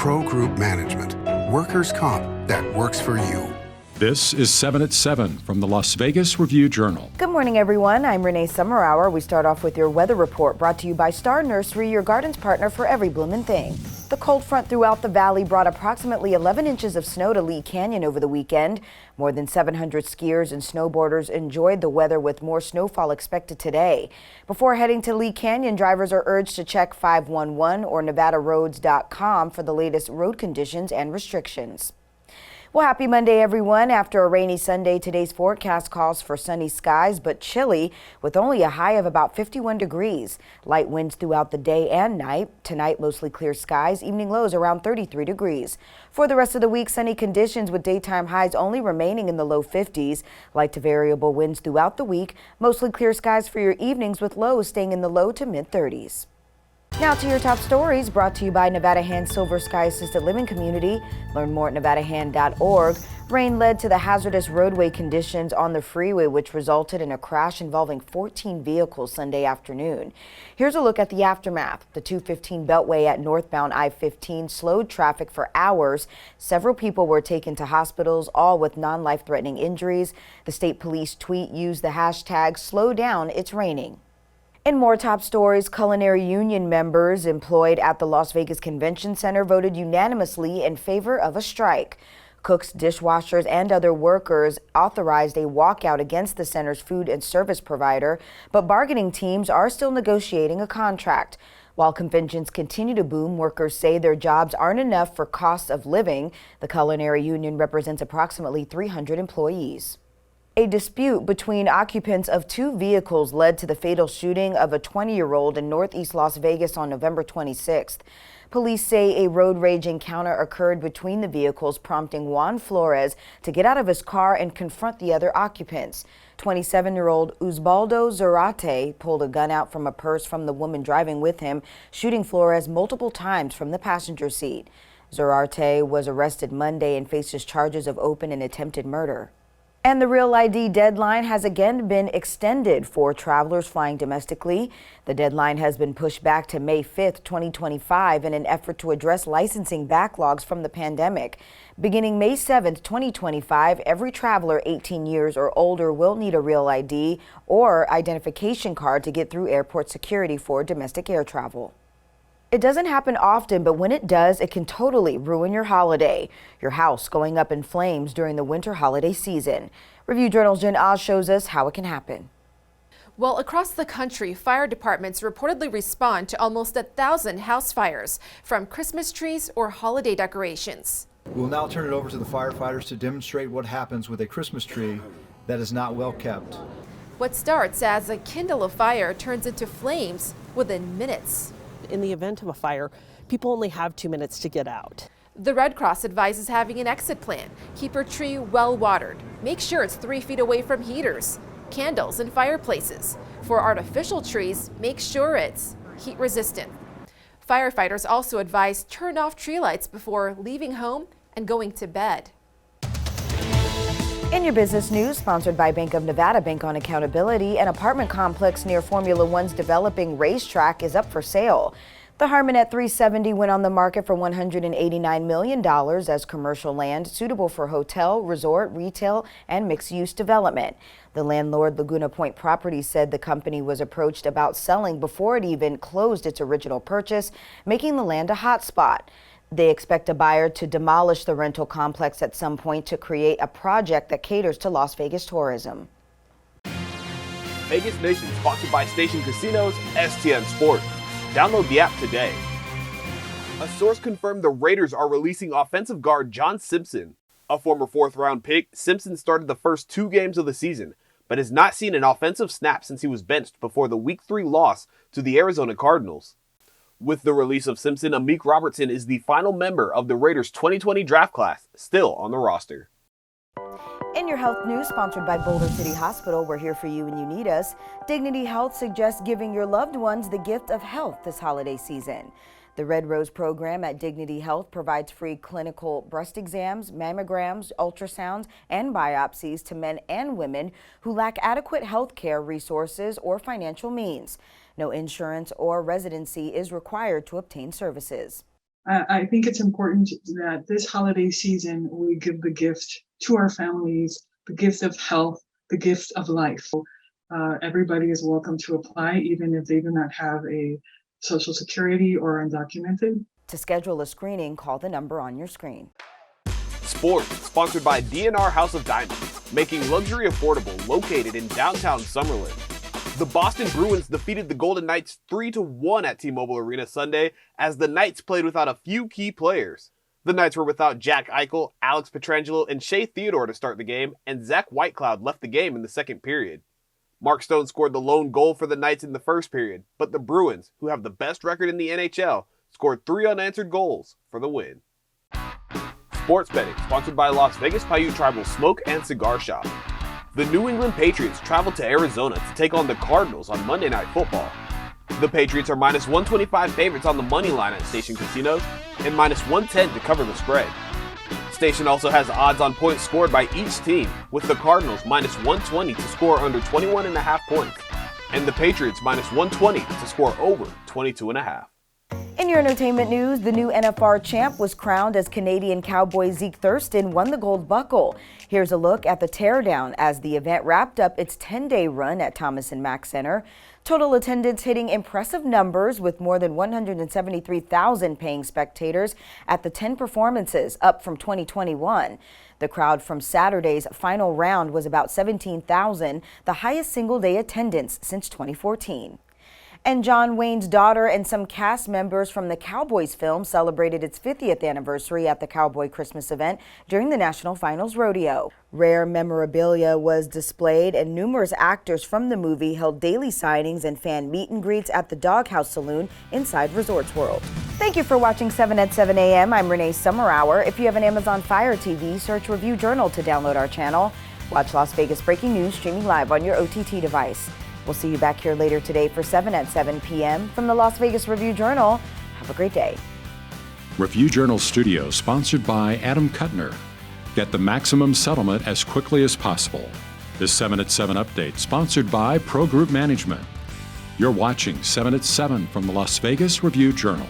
Pro Group Management. Workers' comp that works for you. This is 7 at 7 from the Las Vegas Review-Journal. Good morning, everyone. I'm Renee Summerhour. We start off with your weather report brought to you by Star Nursery, your garden's partner for every bloomin' thing. The cold front throughout the valley brought approximately 11 inches of snow to Lee Canyon over the weekend. More than 700 skiers and snowboarders enjoyed the weather with more snowfall expected today. Before heading to Lee Canyon, drivers are urged to check 511 or nevadaroads.com for the latest road conditions and restrictions. Well, happy Monday, everyone. After a rainy Sunday, today's forecast calls for sunny skies, but chilly with only a high of about 51 degrees. Light winds throughout the day and night. Tonight, mostly clear skies, evening lows around 33 degrees. For the rest of the week, sunny conditions with daytime highs only remaining in the low 50s. Light to variable winds throughout the week. Mostly clear skies for your evenings with lows staying in the low to mid 30s. Now to your top stories brought to you by Nevada Hand Silver Sky Assisted Living Community. Learn more at nevadahand.org. Rain led to the hazardous roadway conditions on the freeway, which resulted in a crash involving 14 vehicles Sunday afternoon. Here's a look at the aftermath. The 215 Beltway at northbound I-15 slowed traffic for hours. Several people were taken to hospitals, all with non-life-threatening injuries. The state police tweet used the hashtag Slow Down It's Raining. In more top stories, culinary union members employed at the Las Vegas Convention Center voted unanimously in favor of a strike. Cooks, dishwashers, and other workers authorized a walkout against the center's food and service provider, but bargaining teams are still negotiating a contract. While conventions continue to boom, workers say their jobs aren't enough for costs of living. The culinary union represents approximately 300 employees. A dispute between occupants of two vehicles led to the fatal shooting of a 20-year-old in northeast Las Vegas on November 26th. Police say a road rage encounter occurred between the vehicles, prompting Juan Flores to get out of his car and confront the other occupants. 27-year-old Usbaldo Zarate pulled a gun out from a purse from the woman driving with him, shooting Flores multiple times from the passenger seat. Zarate was arrested Monday and faces charges of open and attempted murder. And the Real ID deadline has again been extended for travelers flying domestically. The deadline has been pushed back to May 5th, 2025 in an effort to address licensing backlogs from the pandemic. Beginning May 7th, 2025, every traveler 18 years or older will need a Real ID or identification card to get through airport security for domestic air travel. It doesn't happen often, but when it does, it can totally ruin your holiday. Your house going up in flames during the winter holiday season. Review-Journal's Jen Oz shows us how it can happen. Well, across the country, fire departments reportedly respond to almost 1,000 house fires, from Christmas trees or holiday decorations. We'll now turn it over to the firefighters to demonstrate what happens with a Christmas tree that is not well kept. What starts as a kindle of fire turns into flames within minutes. In the event of a fire, people only have 2 minutes to get out. The Red Cross advises having an exit plan. Keep your tree well watered. Make sure it's 3 feet away from heaters, candles, and fireplaces. For artificial trees, make sure it's heat resistant. Firefighters also advise turn off tree lights before leaving home and going to bed. In your business news, sponsored by Bank of Nevada, Bank on Accountability, an apartment complex near Formula One's developing racetrack is up for sale. The Harmon at 370 went on the market for $189 million as commercial land suitable for hotel, resort, retail, and mixed-use development. The landlord, Laguna Point Properties, said the company was approached about selling before it even closed its original purchase, making the land a hotspot. They expect a buyer to demolish the rental complex at some point to create a project that caters to Las Vegas tourism. Vegas Nation, sponsored by Station Casinos, STN Sport. Download the app today. A source confirmed the Raiders are releasing offensive guard John Simpson. A former fourth-round pick, Simpson started the first 2 games of the season, but has not seen an offensive snap since he was benched before the Week 3 loss to the Arizona Cardinals. With the release of Simpson, Amik Robertson is the final member of the Raiders' 2020 draft class, still on the roster. In your health news, sponsored by Boulder City Hospital, we're here for you when you need us. Dignity Health suggests giving your loved ones the gift of health this holiday season. The Red Rose program at Dignity Health provides free clinical breast exams, mammograms, ultrasounds, and biopsies to men and women who lack adequate health care resources or financial means. No insurance or residency is required to obtain services. I think it's important that this holiday season we give the gift to our families, the gift of health, the gift of life. Everybody is welcome to apply, even if they do not have a Social Security or undocumented. To schedule a screening, call the number on your screen. Sports, sponsored by DNR House of Diamonds, making luxury affordable, located in downtown Summerlin. The Boston Bruins defeated the Golden Knights 3-1 at T-Mobile Arena Sunday as the Knights played without a few key players. The Knights were without Jack Eichel, Alex Pietrangelo, and Shea Theodore to start the game, and Zach Whitecloud left the game in the second period. Mark Stone scored the lone goal for the Knights in the first period, but the Bruins, who have the best record in the NHL, scored 3 unanswered goals for the win. Sports betting, sponsored by Las Vegas Paiute Tribal Smoke and Cigar Shop. The New England Patriots traveled to Arizona to take on the Cardinals on Monday Night Football. The Patriots are minus 125 favorites on the money line at Station Casinos and minus 110 to cover the spread. Station also has odds on points scored by each team, with the Cardinals minus 120 to score under 21.5 points, and the Patriots minus 120 to score over 22.5. In your entertainment news, the new NFR champ was crowned as Canadian cowboy Zeke Thurston won the gold buckle. Here's a look at the teardown as the event wrapped up its 10-day run at Thomas & Mack Center. Total attendance hitting impressive numbers with more than 173,000 paying spectators at the 10 performances, up from 2021. The crowd from Saturday's final round was about 17,000, the highest single-day attendance since 2014. And John Wayne's daughter and some cast members from the Cowboys film celebrated its 50th anniversary at the Cowboy Christmas event during the National Finals Rodeo. Rare memorabilia was displayed and numerous actors from the movie held daily signings and fan meet and greets at the Doghouse Saloon inside Resorts World. Thank you for watching 7 at 7 a.m. I'm Renee Summerhour. If you have an Amazon Fire TV, search Review Journal to download our channel. Watch Las Vegas Breaking News streaming live on your OTT device. We'll see you back here later today for 7 at 7 p.m. from the Las Vegas Review Journal. Have a great day. Review Journal Studio, sponsored by Adam Kuttner. Get the maximum settlement as quickly as possible. This 7 at 7 update, sponsored by Pro Group Management. You're watching 7 at 7 from the Las Vegas Review Journal.